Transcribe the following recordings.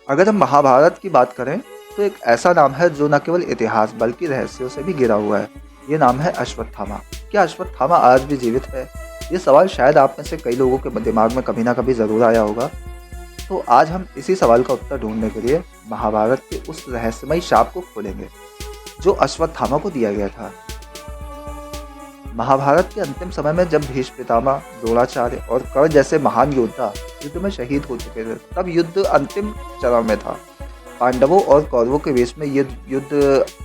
अगर हम महाभारत की बात करें तो एक ऐसा नाम है जो न केवल इतिहास बल्कि रहस्यों से भी घिरा हुआ है। ये नाम है अश्वत्थामा। क्या अश्वत्थामा आज भी जीवित है? ये सवाल शायद आप में से कई लोगों के दिमाग में कभी ना कभी ज़रूर आया होगा। तो आज हम इसी सवाल का उत्तर ढूंढने के लिए महाभारत के उस रहस्यमयी शाप को खोलेंगे जो अश्वत्थामा को दिया गया था। महाभारत के अंतिम समय में जब भीष्म पितामह, द्रोणाचार्य और कर्ण जैसे महान योद्धा युद्ध में शहीद हो चुके थे, तब युद्ध अंतिम चरण में था। पांडवों और कौरवों के बीच में युद्ध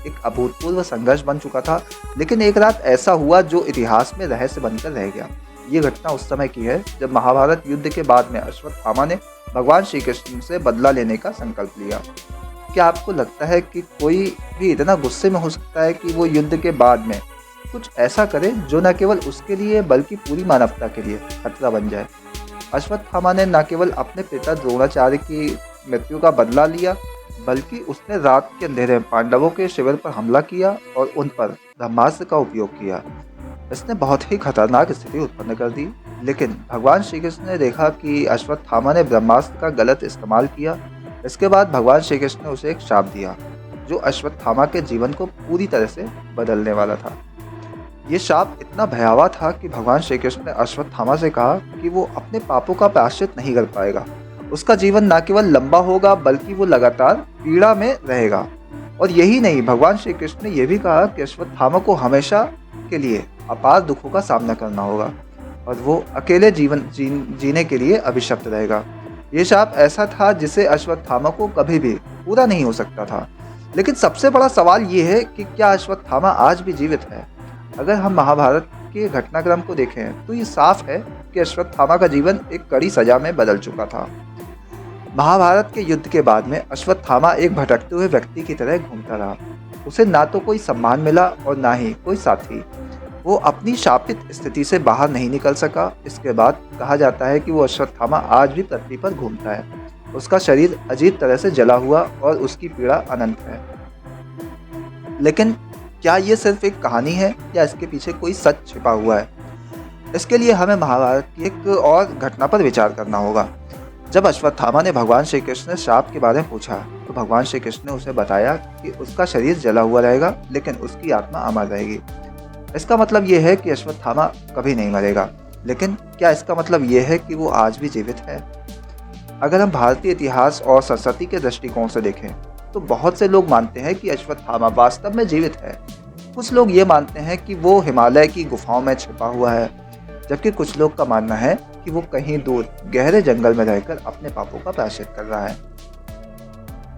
एक अभूतपूर्व संघर्ष बन चुका था। लेकिन एक रात ऐसा हुआ जो इतिहास में रहस्य बनकर रह गया। ये घटना उस समय की है जब महाभारत युद्ध के बाद में अश्वत्थामा ने भगवान श्री कृष्ण से बदला लेने का संकल्प लिया। क्या आपको लगता है कि कोई भी इतना गुस्से में हो सकता है कि वो युद्ध के बाद में कुछ ऐसा करे जो न केवल उसके लिए बल्कि पूरी मानवता के लिए खतरा बन जाए? अश्वत्थामा ने न केवल अपने पिता द्रोणाचार्य की मृत्यु का बदला लिया, बल्कि उसने रात के अंधेरे में पांडवों के शिविर पर हमला किया और उन पर ब्रह्मास्त्र का उपयोग किया। इसने बहुत ही खतरनाक स्थिति उत्पन्न कर दी। लेकिन भगवान श्री कृष्ण ने देखा कि अश्वत्थामा ने ब्रह्मास्त्र का गलत इस्तेमाल किया। इसके बाद भगवान श्री कृष्ण ने उसे एक शाप दिया जो अश्वत्थामा के जीवन को पूरी तरह से बदलने वाला था। ये शाप इतना भयावह था कि भगवान श्री कृष्ण ने अश्वत्थामा से कहा कि वो अपने पापों का प्रायश्चित नहीं कर पाएगा। उसका जीवन न केवल लंबा होगा बल्कि वो लगातार पीड़ा में रहेगा। और यही नहीं, भगवान श्री कृष्ण ने यह भी कहा कि अश्वत्थामा को हमेशा के लिए अपार दुखों का सामना करना होगा और वो अकेले जीने के लिए अभिशप्त रहेगा। ये शाप ऐसा था जिसे अश्वत्थामा को कभी भी पूरा नहीं हो सकता था। लेकिन सबसे बड़ा सवाल ये है कि क्या अश्वत्थामा आज भी जीवित है? अगर हम महाभारत के घटनाक्रम को देखें तो ये साफ है कि अश्वत्थामा का जीवन एक कड़ी सजा में बदल चुका था। महाभारत के युद्ध के बाद में अश्वत्थामा एक भटकते हुए व्यक्ति की तरह घूमता रहा। उसे ना तो कोई सम्मान मिला और ना ही कोई साथी। वो अपनी शापित स्थिति से बाहर नहीं निकल सका। इसके बाद कहा जाता है कि वो अश्वत्थामा आज भी पृथ्वी पर घूमता है। उसका शरीर अजीब तरह से जला हुआ और उसकी पीड़ा अनंत है। लेकिन क्या ये सिर्फ एक कहानी है या इसके पीछे कोई सच छिपा हुआ है? इसके लिए हमें महाभारत की एक और घटना पर विचार करना होगा। जब अश्वत्थामा ने भगवान श्री कृष्ण से शाप के बारे में पूछा तो भगवान श्री कृष्ण ने उसे बताया कि उसका शरीर जला हुआ रहेगा लेकिन उसकी आत्मा अमर रहेगी। इसका मतलब ये है कि अश्वत्थामा कभी नहीं मरेगा। लेकिन क्या इसका मतलब ये है कि वो आज भी जीवित है? अगर हम भारतीय इतिहास और संस्कृति के दृष्टिकोण से देखें तो बहुत से लोग मानते हैं कि अश्वत्थामा वास्तव में जीवित है। कुछ लोग ये मानते हैं कि वो हिमालय की गुफाओं में छिपा हुआ है, जबकि कुछ लोग का मानना है कि वो कहीं दूर गहरे जंगल में रहकर अपने पापों का प्रायश्चित कर रहा है।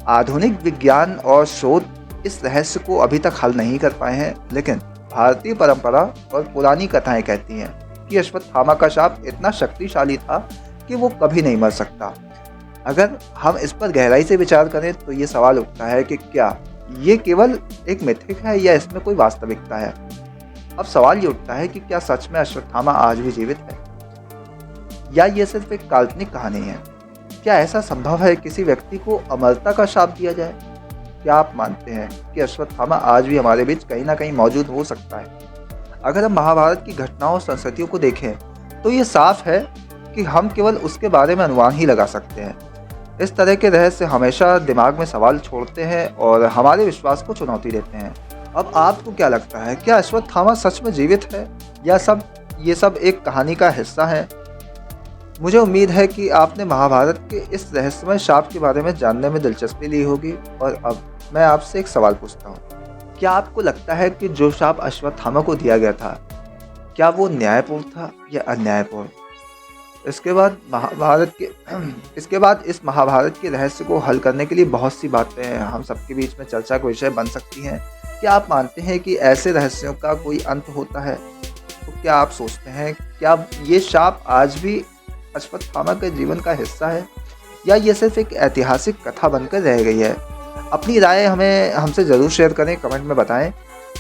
आधुनिक विज्ञान और शोध इस रहस्य को अभी तक हल नहीं कर पाए हैं, लेकिन भारतीय परंपरा और पुरानी कथाएं कहती हैं कि अश्वत्थामा का शाप इतना शक्तिशाली था कि वो कभी नहीं मर सकता। अगर हम इस पर गहराई से विचार करें तो ये सवाल उठता है कि क्या ये केवल एक मिथक है या इसमें कोई वास्तविकता है? अब सवाल ये उठता है कि क्या सच में अश्वत्थामा आज भी जीवित है या ये सिर्फ एक काल्पनिक कहानी है? क्या ऐसा संभव है किसी व्यक्ति को अमरता का शाप दिया जाए? क्या आप मानते हैं कि अश्वत्थामा आज भी हमारे बीच कहीं ना कहीं मौजूद हो सकता है? अगर हम महाभारत की घटनाओं और संस्कृतियों को देखें तो ये साफ है कि हम केवल उसके बारे में अनुमान ही लगा सकते हैं। इस तरह के रहस्य हमेशा दिमाग में सवाल छोड़ते हैं और हमारे विश्वास को चुनौती देते हैं। अब आपको क्या लगता है, क्या अश्वत्थामा सच में जीवित है या ये सब एक कहानी का हिस्सा है? मुझे उम्मीद है कि आपने महाभारत के इस रहस्यमय शाप के बारे में जानने में दिलचस्पी ली होगी। और अब मैं आपसे एक सवाल पूछता हूँ, क्या आपको लगता है कि जो शाप अश्वत्थामा को दिया गया था, क्या वो न्यायपूर्ण था या अन्यायपूर्ण? इसके बाद इस महाभारत के रहस्य को हल करने के लिए बहुत सी बातें हम सबके बीच में चर्चा का विषय बन सकती हैं। क्या आप मानते हैं कि ऐसे रहस्यों का कोई अंत होता है? तो क्या आप सोचते हैं क्या ये शाप आज भी अश्वत्थामा के जीवन का हिस्सा है या ये सिर्फ एक ऐतिहासिक कथा बनकर रह गई है? अपनी राय हमसे ज़रूर शेयर करें, कमेंट में बताएं।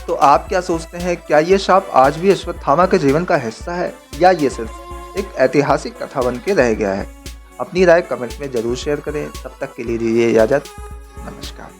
तो आप क्या सोचते हैं, क्या ये शाप आज भी अश्वत्थामा के जीवन का हिस्सा है या ये सिर्फ एक ऐतिहासिक कथा बन के रह गया है? अपनी राय कमेंट में ज़रूर शेयर करें। तब तक के लिए दीजिए इजाज़त। नमस्कार।